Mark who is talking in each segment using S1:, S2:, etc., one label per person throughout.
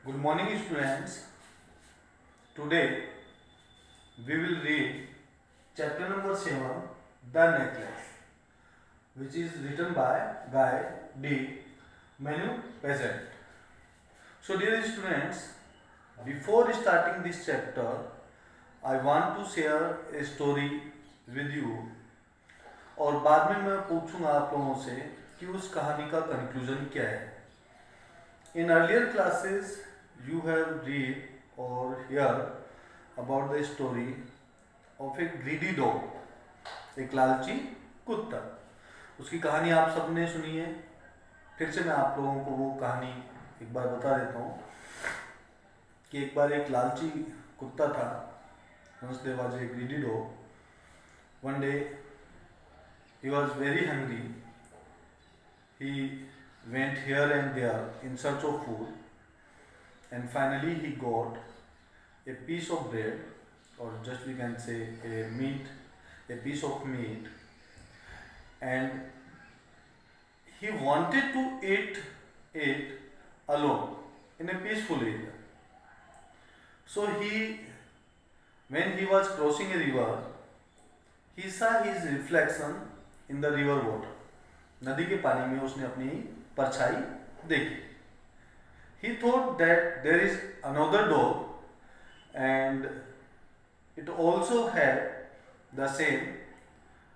S1: Good morning, students. Today we will read chapter number 7, The Necklace, which is written by Guy D. Manu Peasant. So, dear students, before starting this chapter, I want to share a story with you. और बाद में मैं पूछूंगा आप लोगों से कि उस कहानी का कंक्लूजन क्या है. In earlier classes, you have read or heard about the story of a greedy dog, एक लालची कुत्ता. उसकी कहानी आप सबने सुनी है. फिर से मैं आप लोगों को वो कहानी एक बार बता देता हूँ कि एक बार एक लालची कुत्ता था. Once there was a greedy dog. One day he was very hungry. He went here and there in search of food, and finally he got a piece of bread, or just we can say a piece of meat, and he wanted to eat it alone in a peaceful area. So when he was crossing a river, he saw his reflection in the river water. नदी के पानी में उसने अपनी परछाई देखी. He thought that there is another dog and it also had the same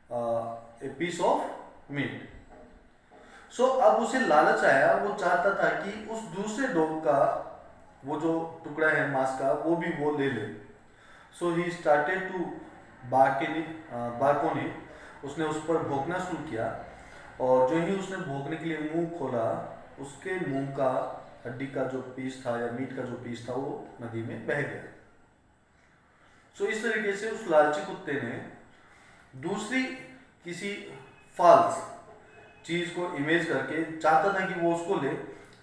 S1: a piece of meat. So अब उसे लालच आया. वो चाहता था कि उस दूसरे डॉग का वो जो टुकड़ा है मांस का वो भी वो ले ले. So he started to bark on it. उसने उस पर भौंकना शुरू किया और जो ही उसने भौंकने के लिए मुंह खोला, उसके मुंह का हड्डी का जो पीस था या मीट का जो पीस था वो नदी में बह गया. सो इस तरीके से उस लालची कुत्ते ने दूसरी किसी फॉल्स चीज को इमेज करके चाहता था कि वो उसको ले,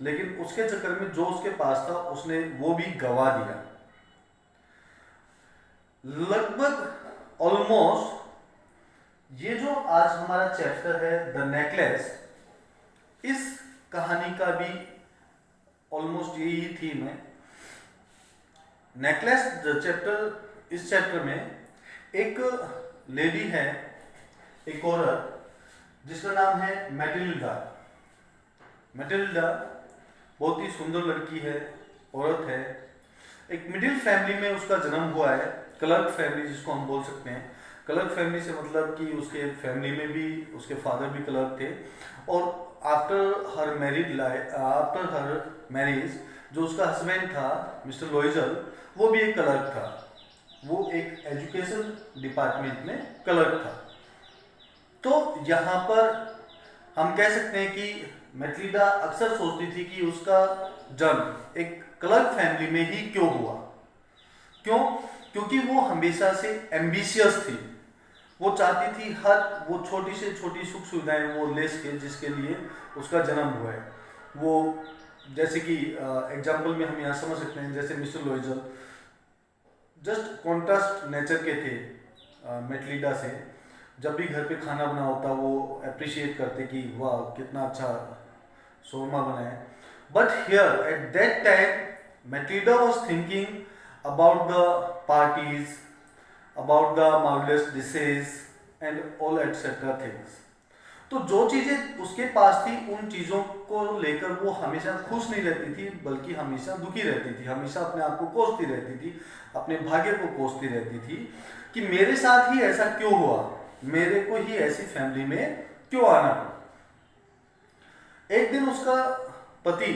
S1: लेकिन उसके चक्कर में जो उसके पास था उसने वो भी गवा दिया. लगभग ऑलमोस्ट ये जो आज हमारा चैप्टर है द नेकलेस, इस कहानी का भी ऑलमोस्ट यही थीम है. नेकलेस चैप्टर, इस चैप्टर में एक लेडी है, एक औरत जिसका नाम है मैटिल्डा. मैटिल्डा बहुत ही सुंदर लड़की है, औरत है. एक मिडिल फैमिली में उसका जन्म हुआ है. क्लर्क फैमिली जिसको हम बोल सकते हैं. क्लर्क फैमिली से मतलब कि उसके फैमिली में भी उसके फादर भी क्लर्क थे. और आफ्टर हर मैरिज जो उसका हस्बैंड था मिस्टर लोइजल, वो भी एक क्लर्क था. वो एक एजुकेशन डिपार्टमेंट में क्लर्क था. तो यहाँ पर हम कह सकते हैं कि मैटिल्डा अक्सर सोचती थी कि उसका जन्म एक क्लर्क फैमिली में ही क्यों हुआ. क्यों? क्योंकि वो हमेशा से एम्बिशियस थी. वो चाहती थी हर वो छोटी से छोटी सुख सुविधाएं वो ले सके जिसके लिए उसका जन्म हुआ है. वो जैसे कि एग्जाम्पल में हम यहाँ समझ सकते हैं, जैसे मिस्टर लोइजल जस्ट कॉन्ट्रास्ट नेचर के थे मैटिल्डा से. जब भी घर पे खाना बना होता वो अप्रिशिएट करते कि वाह कितना अच्छा शोरमा बना है. But here at that time Matilda was thinking about the parties, about the marvelous dishes and all etc things. तो जो चीजें उसके पास थी उन चीजों को लेकर वो हमेशा खुश नहीं रहती थी, बल्कि हमेशा दुखी रहती थी. हमेशा अपने आप को कोसती रहती थी, अपने भाग्य को कोसती रहती थी कि मेरे साथ ही ऐसा क्यों हुआ, मेरे को ही ऐसी फैमिली में क्यों आना पड़ा. एक दिन उसका पति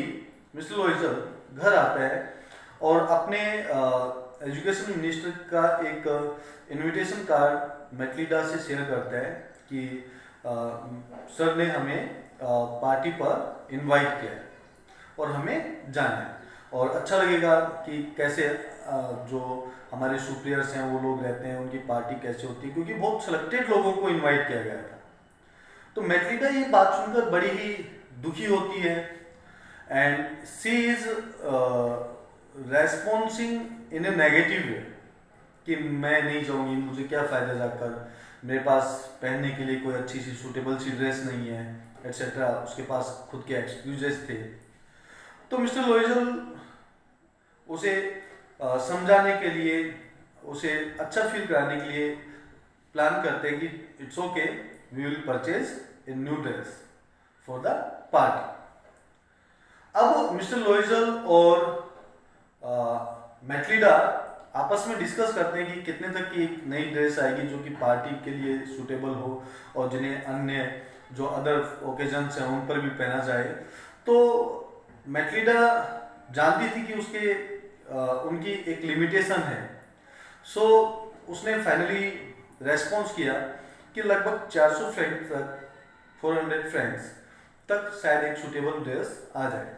S1: मिस्टर लोइजल घर आता है और अपने एजुकेशन मिनिस्टर का एक इनविटेशन कार्ड मैटिल्डा से शेयर करता है कि सर ने हमें पार्टी पर इनवाइट किया है और हमें जाना है और अच्छा लगेगा कि कैसे जो हमारे सुपीरियर्स हैं वो लोग रहते हैं, उनकी पार्टी कैसे होती है, क्योंकि बहुत सिलेक्टेड लोगों को इनवाइट किया गया था. तो मैटिल्डा ये बात सुनकर बड़ी ही दुखी होती है and she is responsing in a negative way कि मैं नहीं जाऊंगी, मुझे क्या फ़ायदा जाकर, मेरे पास पहनने के लिए कोई अच्छी सी सूटेबल सी ड्रेस नहीं है एट्सेट्रा. उसके पास खुद के एक्सक्यूजेस थे. तो मिस्टर लोइजल उसे समझाने के लिए, उसे अच्छा फील कराने के लिए प्लान करते हैं कि it's okay, we will purchase a new dress for the party. अब मिस्टर लोइजल और मैक्लिडा आपस में डिस्कस करते हैं कि कितने तक की एक नई ड्रेस आएगी जो कि पार्टी के लिए सूटेबल हो और जिन्हें अन्य जो अदर ओकेजन्स हैं उन पर भी पहना जाए। तो मैक्लिडा जानती थी कि उनकी एक लिमिटेशन है। सो उसने फाइनली रेस्पॉन्स किया कि लगभग 400 फ्रैंक तक, 400 फ्रैंक्स तक शायद एक सूटेबल ड्रेस आ जाए।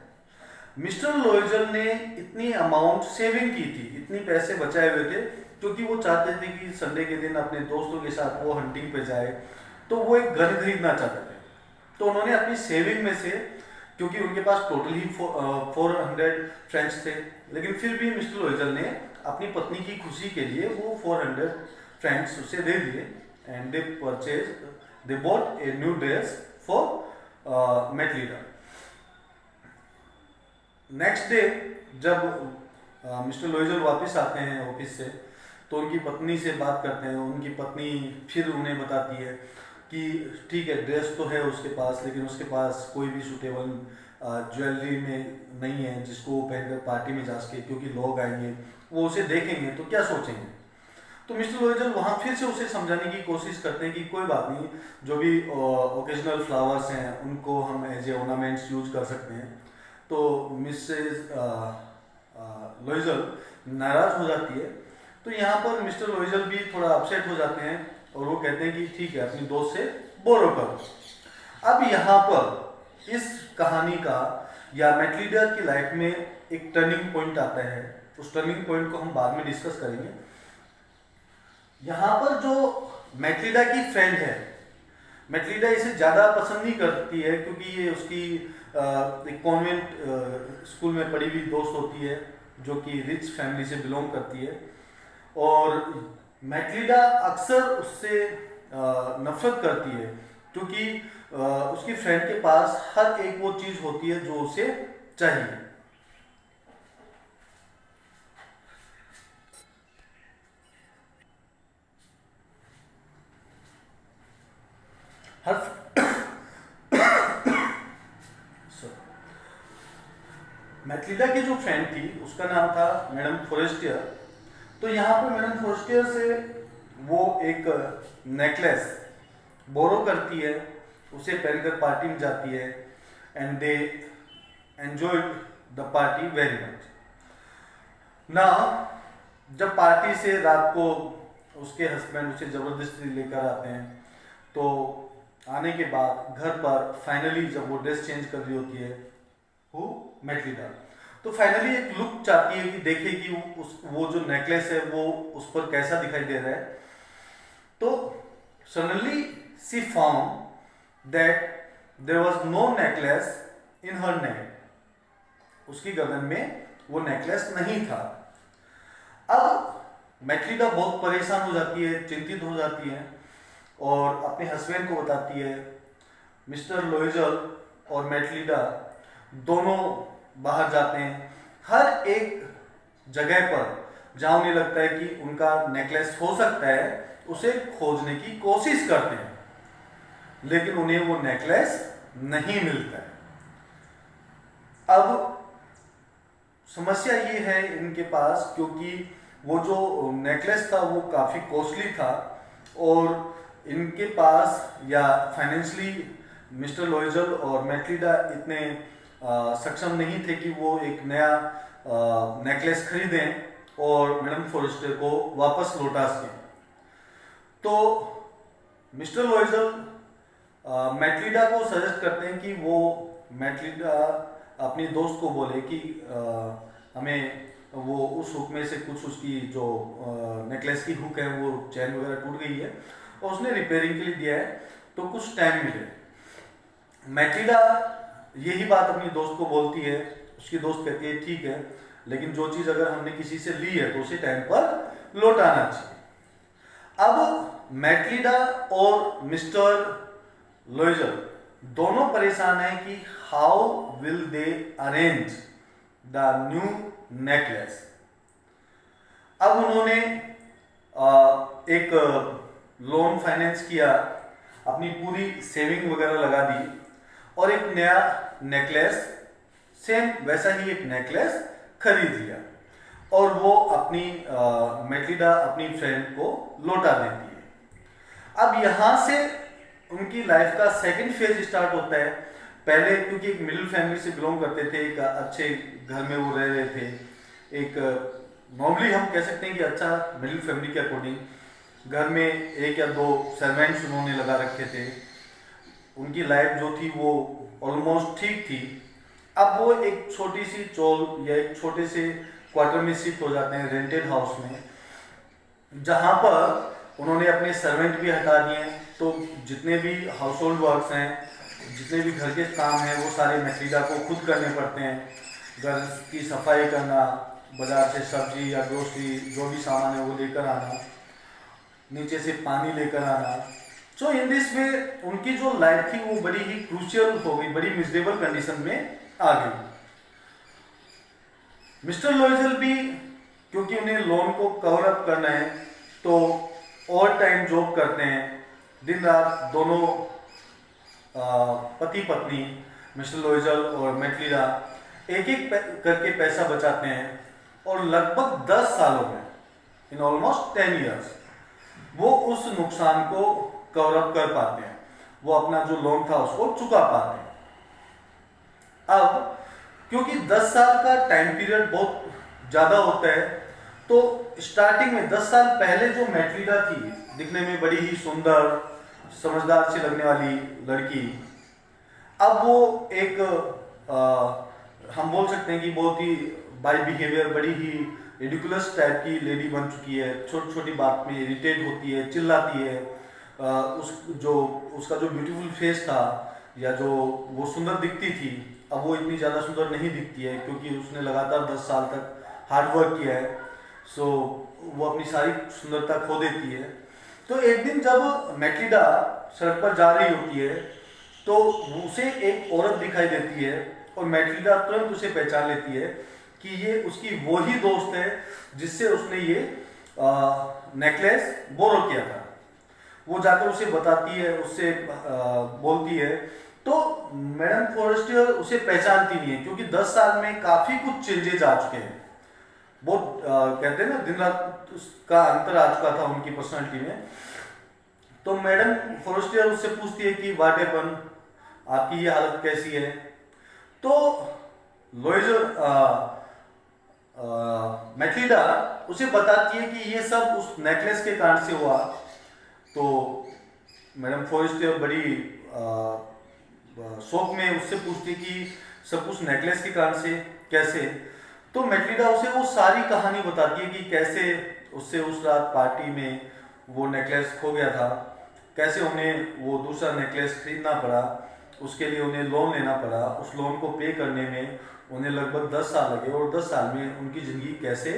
S1: मिस्टर लोइजल ने इतनी अमाउंट सेविंग की थी, इतनी पैसे बचाए हुए थे, क्योंकि वो चाहते थे कि संडे के दिन अपने दोस्तों के साथ वो हंटिंग पे जाए, तो वो एक घर खरीदना चाहते थे। तो उन्होंने अपनी सेविंग में से, क्योंकि उनके पास टोटल ही 400 फ्रेंड्स थे, लेकिन फिर भी मिस्टर लोइजल ने अपनी पत्नी की खुशी के लिए वो 400 फ्रेंड्स उसे दे दिए and they bought a new dress for Mathilda. Next day जब मिस्टर लोइजल वापस आते हैं ऑफिस से, तो उनकी पत्नी से बात करते हैं। उनकी पत्नी फिर उन्हें बताती है कि ठीक है, ड्रेस तो है उसके पास, लेकिन उसके पास कोई भी सूटेबल ज्वेलरी में नहीं है जिसको वो पहनकर पार्टी में जा सके, क्योंकि लोग आएंगे, वो उसे देखेंगे तो क्या सोचेंगे। तो मिस्टर लोइजल वहाँ फिर से उसे समझाने की कोशिश करते हैं कि कोई बात नहीं, जो भी ओकेजनल फ्लावर्स हैं उनको हम एज ए ऑर्नामेंट्स यूज कर सकते हैं। तो मिसेज लोइजल नाराज हो जाती है। तो यहाँ पर मिस्टर लोइजल भी थोड़ा अपसेट हो जाते हैं और वो कहते हैं कि ठीक है, अपनी दोस्त से बोरो करो। अब यहाँ पर इस कहानी का या मैक्लिडा की लाइफ में एक टर्निंग पॉइंट आता है। उस टर्निंग पॉइंट को हम बाद में डिस्कस करेंगे। यहाँ पर जो मैक्लिडा की फ्रेंड है, मैक्लिडा इसे ज़्यादा पसंद नहीं करती है, क्योंकि ये उसकी एक कॉन्वेंट स्कूल में पढ़ी हुई दोस्त होती है जो कि रिच फैमिली से बिलोंग करती है, और मैक्लिडा अक्सर उससे नफरत करती है, क्योंकि उसकी फ्रेंड के पास हर एक वो चीज़ होती है जो उसे चाहिए। हर मैक्लिडा की जो फ्रेंड थी उसका नाम था मैडम फोरेस्टियर। तो यहाँ पर मैडम फोरेस्टियर से वो एक नेकलेस बोरो करती है, उसे पहनकर पार्टी में जाती है and they enjoy the party very much. ना जब पार्टी से रात को उसके हस्बैंड उसे ज़बरदस्ती लेकर आते हैं, तो आने के बाद घर पर फाइनली जब वो ड्रेस चेंज कर रही होती है मैक्लिडा, तो फाइनली एक लुक चाहती है कि देखे कि वो जो नेकलेस है वो उस पर कैसा दिखाई दे रहा है। तो suddenly she found that there was no necklace in her neck. उसकी गर्दन में वो नेकलेस नहीं था। अब मैक्लिडा बहुत परेशान हो जाती है, चिंतित हो जाती है और अपने हस्बैंड को बताती है। मिस्टर लोइजल और मैक्लिडा दोनों बाहर जाते हैं, हर एक जगह पर जहां उन्हें लगता है कि उनका नेकलेस हो सकता है उसे खोजने की कोशिश करते हैं, लेकिन उन्हें वो नेकलेस नहीं मिलता है। अब समस्या ये है इनके पास, क्योंकि वो जो नेकलेस था वो काफ़ी कॉस्टली था और इनके पास या फाइनेंशियली मिस्टर लोइजल और मैक्लिडा इतने सक्षम नहीं थे कि वो एक नया नेकलेस खरीदें और मैडम फोरेस्टियर को वापस लौटा सकें। तो मिस्टर लोइजल मैक्लिडा को सजेस्ट करते हैं कि वो मैक्लिडा अपनी दोस्त को बोले कि हमें वो उस हुक में से कुछ, उसकी जो नेकलेस की हुक है वो चैन वगैरह टूट गई है और उसने रिपेयरिंग के लिए दिया है, तो कुछ टाइम मिले। मैक्लिडा यही बात अपनी दोस्त को बोलती है। उसकी दोस्त कहती है ठीक है, लेकिन जो चीज़ अगर हमने किसी से ली है तो उसे टाइम पर लौटाना चाहिए। अब मैक्लिडा और मिस्टर लोइजल दोनों परेशान हैं कि how will they arrange the new necklace. अब उन्होंने एक लोन फाइनेंस किया, अपनी पूरी सेविंग वगैरह लगा दी और एक नया नेकलेस, सेम वैसा ही एक नेकलेस खरीद लिया और वो अपनी मैटिल्डा अपनी फ्रेंड को लौटा देती है। अब यहाँ से उनकी लाइफ का सेकंड फेज स्टार्ट होता है। पहले क्योंकि एक मिडिल फैमिली से बिलोंग करते थे, एक अच्छे घर में वो रह रहे थे, एक नॉर्मली हम कह सकते हैं कि अच्छा मिडिल फैमिली के अकॉर्डिंग, घर में एक या दो सर्वेंट्स उन्होंने लगा रखे थे, उनकी लाइफ जो थी वो ऑलमोस्ट ठीक थी। अब वो एक छोटी सी चौल या एक छोटे से क्वार्टर में शिफ्ट हो जाते हैं, रेंटेड हाउस में, जहाँ पर उन्होंने अपने सर्वेंट भी हटा दिए। तो जितने भी हाउस होल्ड वर्क्स हैं, जितने भी घर के काम हैं, वो सारे मैटिल्डा को खुद करने पड़ते हैं। घर की सफाई करना, बाजार से सब्जी या ग्रोसरी जो भी सामान है वो लेकर आना, नीचे से पानी लेकर आना। सो इन दिस वे उनकी जो लाइफ थी वो बड़ी ही क्रूशियल हो गई, बड़ी मिजरेबल कंडीशन में आ गई। मिस्टर लोइजल भी क्योंकि उन्हें लोन को कवर अप करना है तो ओवर टाइम जॉब करते हैं, दिन रात दोनों पति पत्नी मिस्टर लोइजल और मैटिल्डा एक एक करके पैसा बचाते हैं और लगभग 10 सालों में, इन ऑलमोस्ट 10 इयर्स, वो उस नुकसान को कवर अप कर पाते हैं, वो अपना जो लोन था उसको चुका पाते हैं। अब क्योंकि 10 साल का टाइम पीरियड बहुत ज़्यादा होता है, तो स्टार्टिंग में 10 साल पहले जो मैटिल्डा थी, दिखने में बड़ी ही सुंदर समझदार सी लगने वाली लड़की, अब वो एक हम बोल सकते हैं कि बहुत ही बाय बिहेवियर बड़ी ही रिडिकुलस टाइप की लेडी बन चुकी है। छोटी छोटी बात में इरिटेट होती है, चिल्लाती है। उसका जो ब्यूटीफुल फेस था या जो वो सुंदर दिखती थी, अब वो इतनी ज़्यादा सुंदर नहीं दिखती है क्योंकि उसने लगातार 10 साल तक हार्ड वर्क किया है। सो वो अपनी सारी सुंदरता खो देती है। तो एक दिन जब मैटिल्डा सड़क पर जा रही होती है तो उसे एक औरत दिखाई देती है और मैटिल्डा तुरंत उसे पहचान लेती है कि ये उसकी वो ही दोस्त है जिससे उसने ये नेकलेस बोरो किया था। वो जाकर उसे बताती है, उससे बोलती है, तो मैडम फॉरेस्टियर उसे पहचानती नहीं है क्योंकि 10 साल में काफी कुछ चेंजेस आ चुके हैं। बहुत कहते हैं ना, दिन रात का अंतर आ चुका था उनकी पर्सनालिटी में। तो मैडम फॉरेस्टियर उससे पूछती है कि व्हाट हैपन, आपकी ये हालत कैसी है। तो लोइजल मैटिल्डा उसे बताती है कि ये सब उस नेकलेस के कारण से हुआ। तो मैडम फॉरेस्टियर बड़ी शौक में उससे पूछती कि सब कुछ नेकलेस के कारण से कैसे। तो मैटिल्डा उसे वो सारी कहानी बताती है कि कैसे उससे उस रात पार्टी में वो नेकलेस खो गया था, कैसे उन्हें वो दूसरा नेकलेस खरीदना पड़ा, उसके लिए उन्हें लोन लेना पड़ा, उस लोन को पे करने में उन्हें लगभग 10 साल लगे और 10 साल में उनकी ज़िंदगी कैसे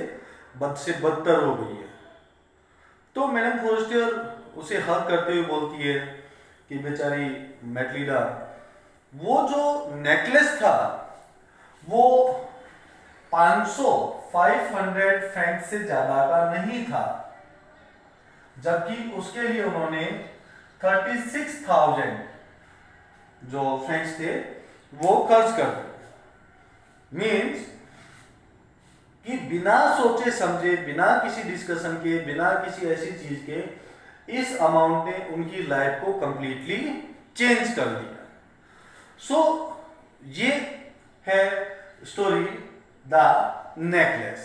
S1: बद से बदतर हो गई है। तो मैडम फॉरेस्टियर उसे हक करते हुए बोलती है कि बेचारी मैटिल्डा, वो जो नेकलेस था वो 500 फ्रैंक से ज्यादा का नहीं था, जबकि उसके लिए उन्होंने 36,000 जो फ्रैंक्स थे वो खर्च कर दिए। मीन्स कि बिना सोचे समझे, बिना किसी डिस्कशन के, बिना किसी ऐसी चीज के, इस अमाउंट ने उनकी लाइफ को कंप्लीटली चेंज कर दिया। सो ये है story the necklace.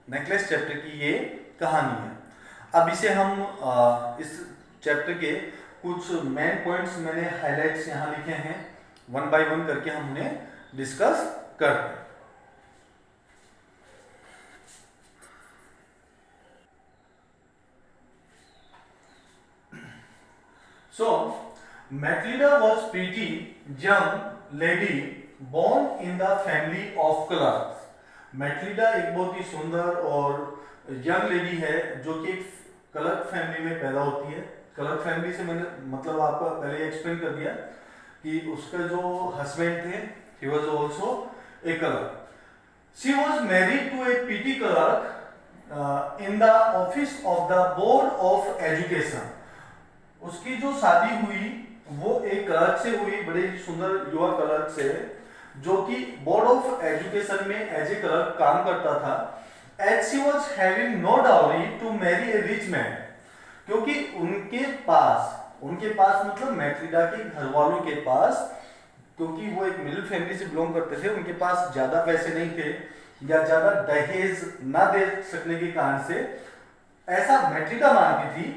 S1: Necklace chapter की ये कहानी है। अब इसे हम इस चैप्टर के कुछ मेन पॉइंट्स मैंने हाइलाइट्स यहाँ लिखे हैं, वन बाय वन करके हम उन्हें डिस्कस करते हैं। So, Matilda was pretty young lady born in the family of clerks. Matilda एक बहुत ही सुंदर और यंग लेडी है जो कि एक क्लर्क फैमिली में पैदा होती है। क्लर्क फैमिली से मैंने मतलब आपको पहले एक्सप्लेन कर दिया कि उसका जो हस्बैंड थे, he was also a clerk। She was married to a PT clerk in the office of the Board of Education. उसकी जो शादी हुई वो एक क्लर्क से हुई, बड़े सुंदर युवा क्लर्क से, जो कि बोर्ड ऑफ एजुकेशन में एज ए क्लर्क काम करता था. As she was having no dowry to marry a rich man, क्योंकि उनके पास मतलब मैट्रिडा के घर वालों के पास, क्योंकि वो एक मिडिल फैमिली से बिलोंग करते थे, उनके पास ज्यादा पैसे नहीं थे या ज्यादा दहेज ना दे सकने के कारण से ऐसा मैट्रिडा मानती थी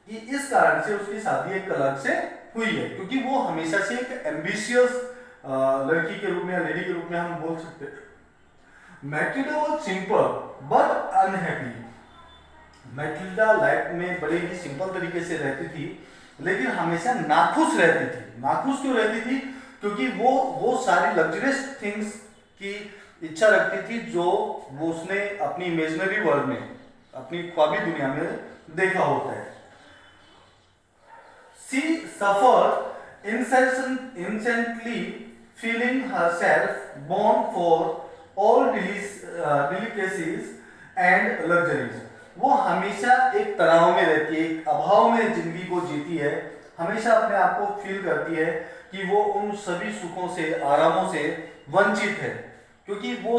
S1: कि इस कारण से उसकी शादी एक क्लर्क से हुई है, क्योंकि वो हमेशा से एक एम्बिशियस लड़की के रूप में या लेडी के रूप में हम बोल सकते हैं. Mathilda was simple but unhappy. Mathilda life में बड़े ही सिंपल तरीके से रहती थी, लेकिन हमेशा नाखुश रहती थी. नाखुश क्यों रहती थी? क्योंकि वो सारी लग्जरियस थिंग्स की इच्छा रखती थी जो वो उसने अपनी इमेजिनरी वर्ल्ड में, अपनी ख्वाबी दुनिया में देखा होता है. She suffered incessantly, feeling herself born for all delicacies and luxuries. वो हमेशा एक तनाव में रहती है, एक अभाव में जिंदगी को जीती है, हमेशा अपने आप को फील करती है कि वो उन सभी सुखों से, आरामों से वंचित है, क्योंकि वो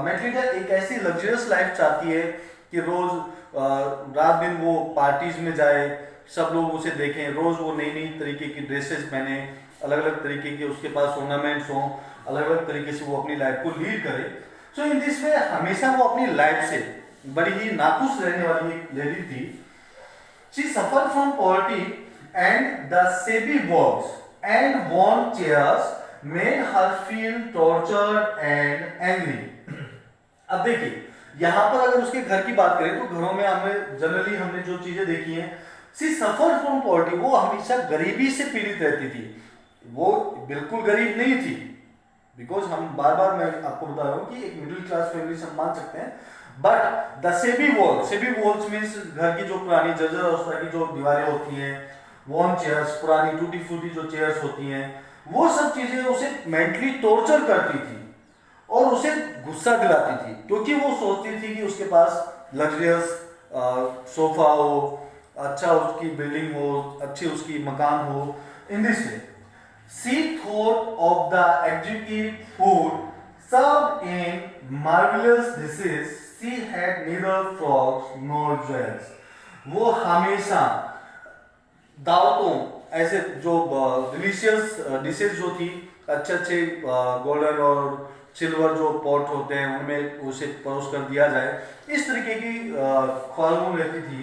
S1: मैट्रिडा एक ऐसी लग्जरियस लाइफ चाहती है कि रोज रात दिन वो पार्टीज में जाए, सब लोग उसे देखें, रोज वो नई नई तरीके की ड्रेसेस पहने, अलग अलग तरीके के उसके पास ऑर्नामेंट्स हों, अलग अलग तरीके से वो अपनी लाइफ को लीड करे. सो इन दिस वे हमेशा वो अपनी लाइफ से बड़ी ही नाखुश रहने वाली एक लेडी थी. She suffer from poverty and the shabby works and worn chairs made her feel tortured and angry. अब देखिए यहां पर अगर उसके घर की बात करें तो घरों में हमने जो चीजें देखी हैं, सी सफर फ्रॉम पॉवर्टी, वो हमेशा गरीबी से पीड़ित रहती थी. वो बिल्कुल गरीब नहीं थी, बिकॉज हम बार बार मैं आपको बता रहा हूं कि एक मिडिल क्लास फैमिली से हम मान सकते हैं. But the SEBI walls means घर की जो पुरानी जर्जर अवस्था की जो दीवारें होती हैं, वॉर्न चेयर्स, पुरानी टूटी फूटी जो चेयर्स होती हैं, वो सब चीजें उसे मेंटली टॉर्चर करती थी और उसे गुस्सा दिलाती थी, क्योंकि वो सोचती थी कि उसके पास लग्जरियस सोफा हो, अच्छा उसकी बिल्डिंग हो, अच्छी उसकी मकान हो. In this way she thought of the exquisite food served in marvelous dishes. She had neither frogs nor jewels. वो हमेशा दावतों, ऐसे जो डिलीशियस डिशेस जो थी, अच्छे अच्छे गोल्डन और सिल्वर जो पॉट होते हैं उनमें उसे परोस कर दिया जाए, इस तरीके की ख्वाहिशों रहती थी.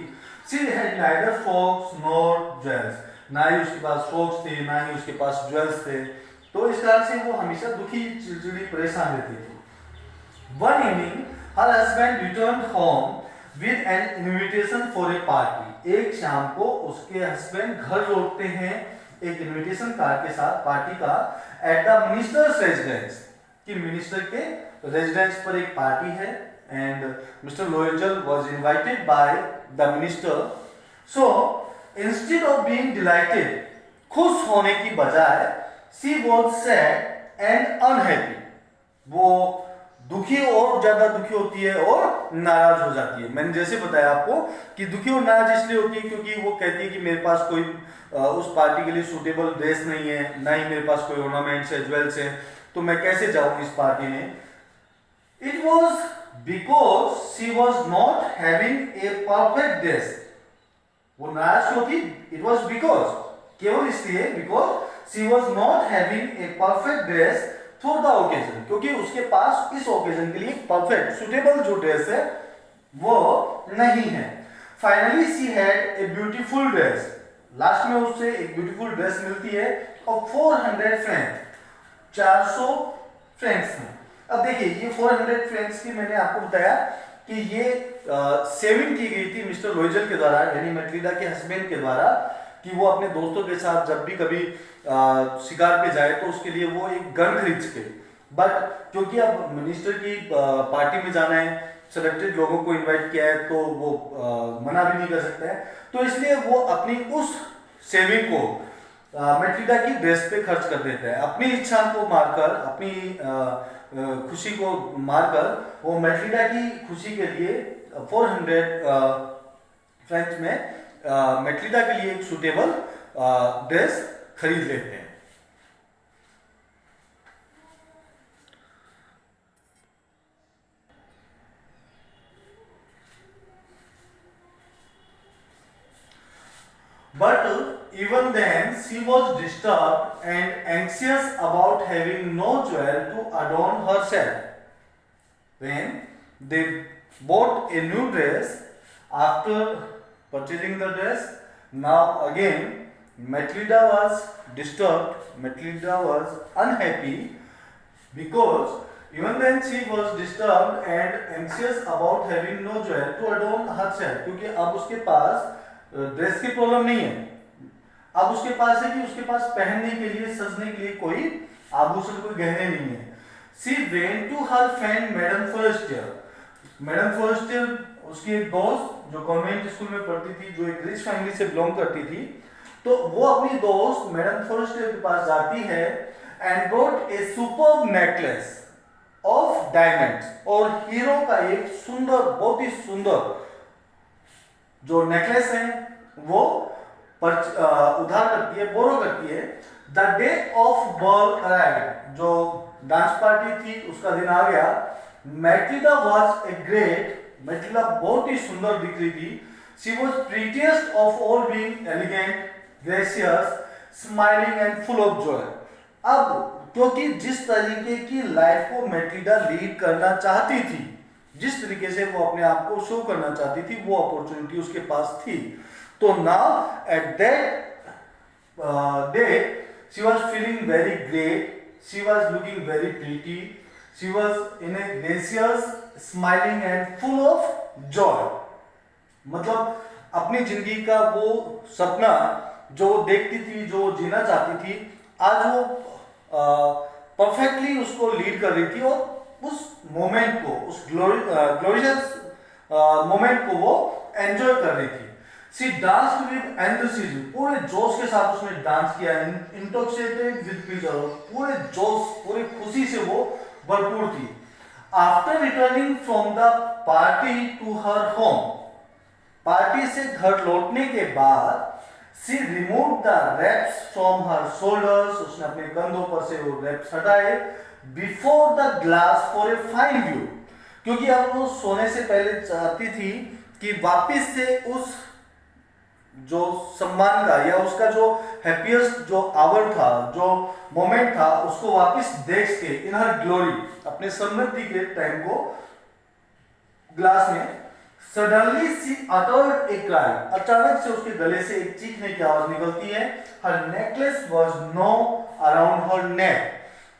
S1: She had neither frogs nor jewels. ना ही उसके पास फ्रॉक्स थे, ना ही उसके पास ज्वेल्स थे, तो इस कारण से वो हमेशा दुखी, चिड़चिड़ी, परेशान रहती थी. One evening, her husband returned home with an invitation for a party. एक शाम को उसके हस्बैंड घर लौटते हैं एक इनविटेशन कार्ड के साथ पार्टी का, एट द मिनिस्टर्स रेजिडेंस, कि मिनिस्टर के रेजिडेंस पर एक पार्टी है, and mister Loisel was invited by the minister. So instead of being delighted, खुश होने की बजाय, she was sad and unhappy, वो दुखी और ज्यादा दुखी होती है और नाराज हो जाती है. मैंने जैसे बताया आपको कि दुखी और नाराज इसलिए होती है क्योंकि वो कहती है कि मेरे पास कोई उस पार्टी के लिए सूटेबल ड्रेस नहीं है, ना ही मेरे पास कोई ऑर्नामेंट्स है, ज्वेल्स है, तो मैं कैसे जाऊं इस पार्टी में. It was because she was not having a perfect dress. वो नाराज क्यों थी? इट वॉज बिकॉज, केवल इसलिए because she was not having a perfect dress for the occasion, क्योंकि उसके पास इस ओकेजन के लिए परफेक्ट सूटेबल जो ड्रेस है वो नहीं है. Finally she had a beautiful dress, last में उससे एक ब्यूटीफुल ड्रेस मिलती है और 400 फ्रैंक, 400 फ्रैंक्स में. अब देखिए ये 400 फ्रैंक्स की मैंने आपको बताया कि ये सेविंग की गई थी मिस्टर लोयजल के द्वारा, यानी मैट्रिडा के हस्बैंड के द्वारा, कि वो अपने दोस्तों के साथ जब भी कभी शिकार पे जाए तो उसके लिए वो एक गन खरीद सके. बट क्योंकि अब मिनिस्टर की पार्टी में जाना है, सेलेक्टेड लोगों को इनवाइट किया है, तो वो मना भी नहीं कर सकता है, तो इसलिए वो अपनी उस सेविंग को मैट्रिडा की ड्रेस पे खर्च कर देता है. अपनी इच्छा को मारकर, अपनी खुशी को मारकर वो मैटिल्डा की खुशी के लिए 400 फ्रेंच में मैटिल्डा के लिए एक सुटेबल ड्रेस खरीद लेते हैं। But even then, she was disturbed and anxious about having no jewel to adorn herself. When they bought a new dress, after purchasing the dress, now again Matilda was disturbed, Matilda was unhappy because even then she was disturbed and anxious about having no jewel to adorn herself, क्योंकि अब उसके पास dress की problem नहीं है, अब उसके पास है कि उसके पास पहनने के लिए सजने के लिए कोई आभूषण, कोई गहने नहीं है। She went to her friend madam Forestier, madam Forestier उसकी एक दोस्त जो कॉन्वेंट स्कूल में पढ़ती थी, जो एक रिच फैमिली से बिलोंग करती थी, तो वो अपनी दोस्त मैडम फॉरेस्टियर के पास जाती है and brought a superb necklace of diamonds, और हीरो का एक सुंदर, बहुत ही सुंदर जो नेकलेस है वो उधार करती है, बोरो करती है। The day of ball arrived, जो डांस पार्टी थी उसका दिन आ गया। Matilda was a great, Matilda बहुत ही सुंदर दिख रही थी। She was prettiest of all, being elegant, gracious, smiling and full of joy. अब क्योंकि जिस तरीके की लाइफ को मैटिल्डा लीड करना चाहती थी, जिस तरीके से वो अपने आप को शो करना चाहती थी, वो अपॉर्चुनिटी उसके पास थी। तो now at that day she was feeling very great, she was looking very pretty, she was in A gracious, smiling and full of Joy. मतलब अपनी जिंदगी का वो सपना जो वो देखती थी, जो वो जीना चाहती थी, आज वो परफेक्टली उसको लीड कर रही थी, और उस मोमेंट को, उस ग्लोरियस मोमेंट को वो एंजॉय कर रही थी। शी डांस्ड विद एंथुसिज्म, पूरे जोश के साथ उसने डांस किया, इंटॉक्सिकेटेड विद प्लेजर, पूरे जोश, पूरे खुशी से वो भरपूर थी। After returning from the party to her home, party से घर लौटने के बाद she remove the wraps from her shoulders, उसने अपने कंधों पर से वो रैप्स हटाए। Before the glass for a fine view, क्योंकि अब वो सोने से पहले चाहती थी कि वापस से उस जो सम्मान का या उसका जो हैप्पीएस्ट जो आवर था, जो मोमेंट था, उसको वापस देख के इन हर ग्लोरी, अपने समृद्धि के टाइम को ग्लास में। Suddenly she uttered a cry, अचानक से उसके गले से एक चीखने की आवाज निकलती है। हर नेकलेस वाज नो अराउंड हर नेक,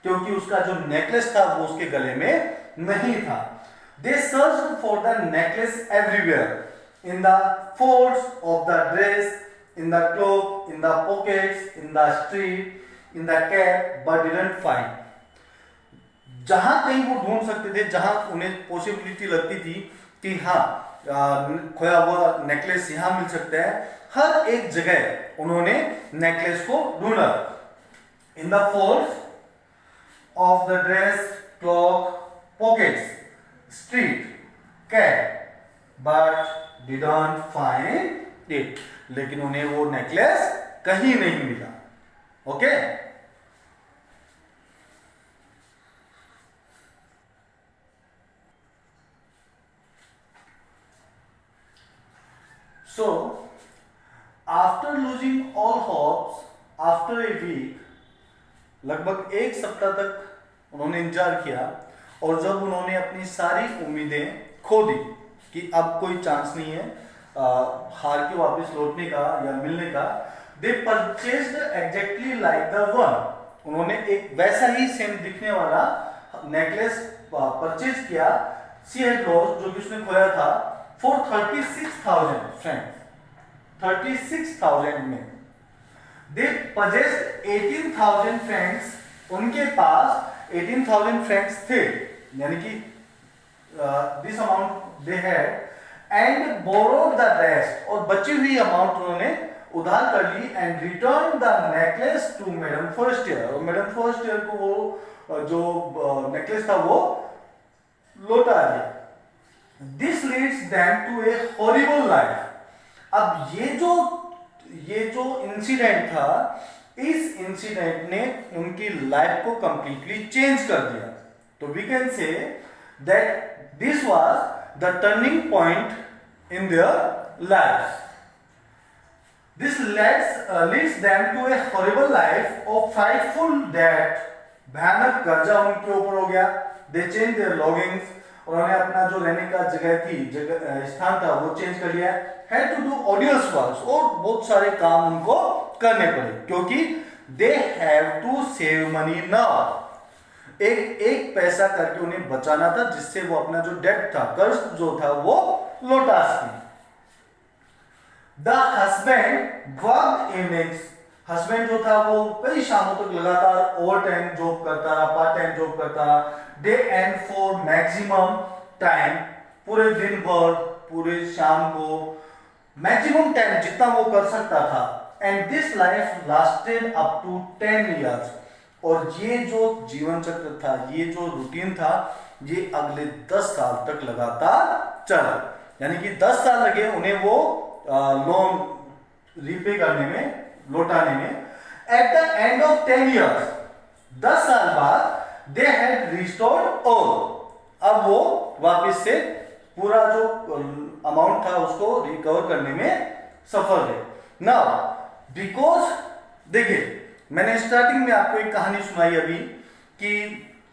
S1: क्योंकि उसका जो नेकलेस था वो उसके गले में नहीं था। They searched for the necklace everywhere, in the folds of the dress, in the cloak, in the pockets, in the street, in the cap, but didn't find. जहां कहीं वो ढूंढ सकते थे, जहां उन्हें पॉसिबिलिटी लगती थी कि हाँ खोया हुआ नेकलेस यहाँ मिल सकता है, हर एक जगह उन्होंने नेकलेस को ढूंढा। In the folds of the dress, cloak, pockets, street, cap, but didn't find it. लेकिन उन्हें वो नेकलेस कहीं नहीं मिला। Okay, so after losing all hopes, after a week, लगभग एक सप्ताह तक उन्होंने इंतजार किया, और जब उन्होंने अपनी सारी उम्मीदें खो दी कि अब कोई चांस नहीं है हार के वापस लौटने का या मिलने का, they purchased exactly like the one, उन्होंने एक वैसा ही सेम दिखने वाला नेकलेस परचेज किया। शी हैड लॉस्ट, जो कि उसने खोया था, फॉर 36,000 फ्रैंक्स, 36,000 में। दे पजेस्ड 18,000 फ्रैंक्स, उनके पास 18,000 फ्रैंक्स थे, यानी कि this amount they had, and borrowed the rest, और बची हुई अमाउंट उन्होंने उधार कर ली and return the necklace to madam Forestier, और मैडम फर्स्ट ईयर को वो जो नेकलेस था वो लौटा दिया। This leads them to a horrible life. अब ये जो इंसिडेंट था, इस इंसिडेंट ने उनकी लाइफ को कंप्लीटली चेंज कर दिया। तो we can say that this was the turning point in their life. This leads them to a horrible life of frightful debt। भयानक कर्जा उनके ऊपर हो गया। They changed their lodgings, उन्होंने अपना जो रहने का जगह थी, स्थान था, वो चेंज कर लिया। Had to do odious works, और बहुत सारे काम उनको करने पड़े, क्योंकि they have to save money now। एक पैसा करके उन्हें बचाना था, जिससे वो अपना जो डेट था, कर्ज जो था, वो लौटा सके। The husband work evenings, husband जो था वो कई शामों तक लगातार ओवर टाइम जॉब करता रहा, पार्ट टाइम जॉब करता रहा। Day and for maximum time, पूरे दिन भर, पूरे शाम को मैक्सिमम टाइम जितना वो कर सकता था। And this life lasted up to 10 years। और ये जो जीवन चक्र था, ये जो रूटीन था, ये अगले 10 साल तक लगातार चला। यानी कि 10 साल लगे उन्हें वो लोन रीपे करने में, लौटाने में। At the end of 10 years, 10 साल बाद दे हैड रिस्टोर्ड ऑल। अब वो वापस से पूरा जो अमाउंट था उसको रिकवर करने में सफल रहे। नाउ बिकॉज देखिए, मैंने स्टार्टिंग में आपको एक कहानी सुनाई अभी कि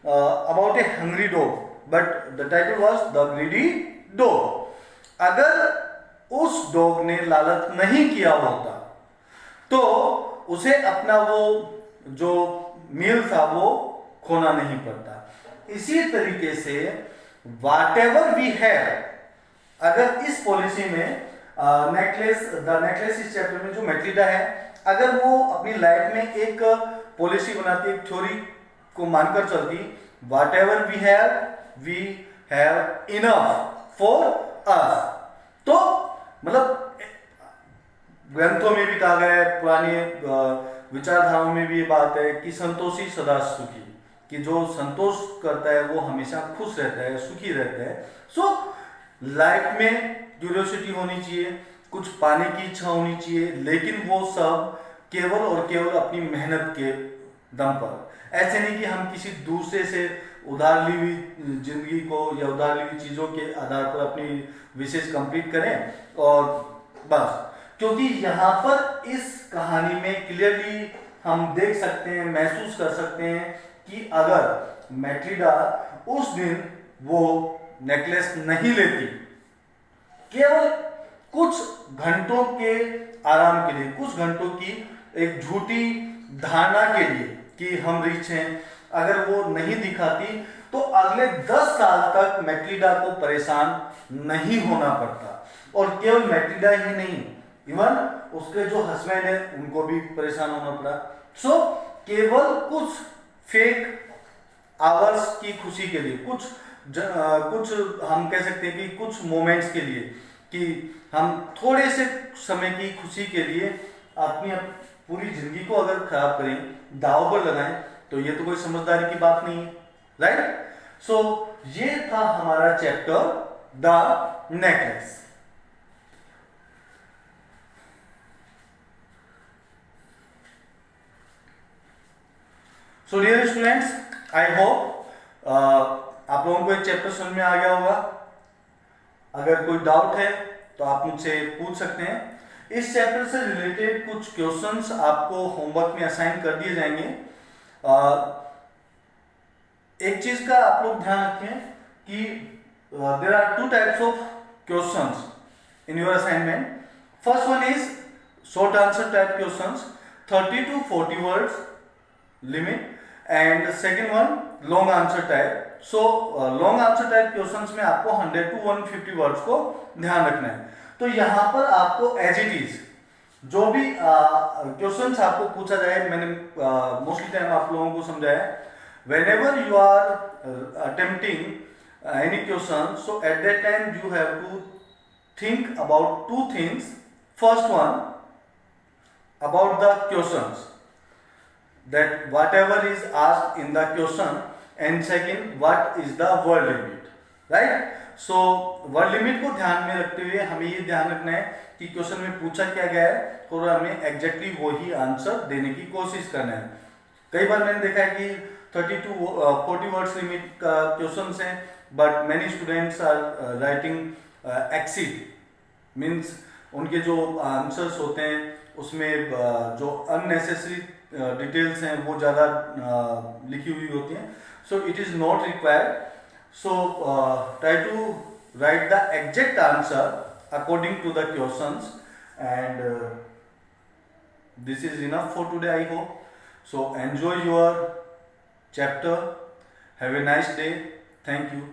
S1: about A hungry dog, but the title was the greedy dog. अगर उस डॉग ने लालच नहीं किया होता तो उसे अपना वो जो मील था वो खोना नहीं पड़ता। इसी तरीके से वाट एवर वी हैव, अगर इस पॉलिसी में द नेकलेस इस चैप्टर में जो मैक्लिडा है, अगर वो अपनी लाइफ में एक पॉलिसी बनाती, एक थ्योरी को मानकर चलती, whatever we have enough for us. तो मतलब ग्रंथों में भी कहा गया है, पुरानी विचारधाराओं में भी ये बात है कि संतोषी सदा सुखी, कि जो संतोष करता है वो हमेशा खुश रहता है, सुखी रहता है। सो लाइफ में क्यूरियोसिटी होनी चाहिए, कुछ पाने की इच्छा होनी चाहिए, लेकिन वो सब केवल और केवल अपनी मेहनत के दम पर। ऐसे नहीं कि हम किसी दूसरे से उधार ली हुई जिंदगी को या उधार ली हुई चीजों के आधार पर अपनी विशेष कंप्लीट करें और बस। क्योंकि यहाँ पर इस कहानी में क्लियरली हम देख सकते हैं, महसूस कर सकते हैं कि अगर मैक्लिडा उस दिन वो नेकलेस नहीं लेती, केवल कुछ घंटों के आराम के लिए, कुछ घंटों की एक झूठी धारणा के लिए कि हम रिच हैं, अगर वो नहीं दिखाती तो अगले 10 साल तक मैक्लिडा को परेशान नहीं होना पड़ता। और केवल मैक्लिडा ही नहीं, इवन उसके जो हस्बैंड है उनको भी परेशान होना पड़ा। सो केवल कुछ फेक आवर्स की खुशी के लिए, कुछ हम कह सकते हैं कि कुछ मोमेंट्स के लिए, कि हम थोड़े से समय की खुशी के लिए अपनी पूरी जिंदगी को अगर खराब करें, दांव पर लगाएं, तो ये तो कोई समझदारी की बात नहीं है, राइट। सो ये था हमारा chapter the necklace. So dear students, I hope आप लोगों को एक चैप्टर समझ में आ गया होगा। अगर कोई डाउट है तो आप मुझसे पूछ सकते हैं। इस चैप्टर से रिलेटेड कुछ क्वेश्चंस आपको होमवर्क में असाइन कर दिए जाएंगे। एक चीज का आप लोग ध्यान रखें कि there are 2 types of questions in your assignment. First one is short answer type questions, 30 to 40 words limit, and second one long answer type. So long answer type questions में आपको 100 to 150 वर्ड्स को ध्यान रखना है। तो यहाँ पर आपको एज इट इज जो भी क्वेश्चंस आपको पूछा जाए, मैंने मोस्टली टाइम आप लोगों को समझाया, whenever you are attempting any question, so at that time you have to think about 2 things. First one, about the questions, that whatever is asked in the question, and second what is the word limit, right? So word limit को ध्यान में रखते हुए हमें ये ध्यान रखना है कि क्वेश्चन में पूछा क्या गया है और हमें एग्जैक्टली वही आंसर देने की कोशिश करना है। कई बार मैंने देखा है कि 30 to 40 वर्ड्स लिमिट का क्वेश्चन है, but many students are writing exceed, means उनके जो आंसर्स होते हैं उसमें जो अननेसेसरी डिटेल्स हैं वो ज़्यादा लिखी हुई होती हैं। So it is not required. So try to write the exact answer according to the questions, and this is enough for today, I hope. So enjoy your chapter. Have a nice day. Thank you.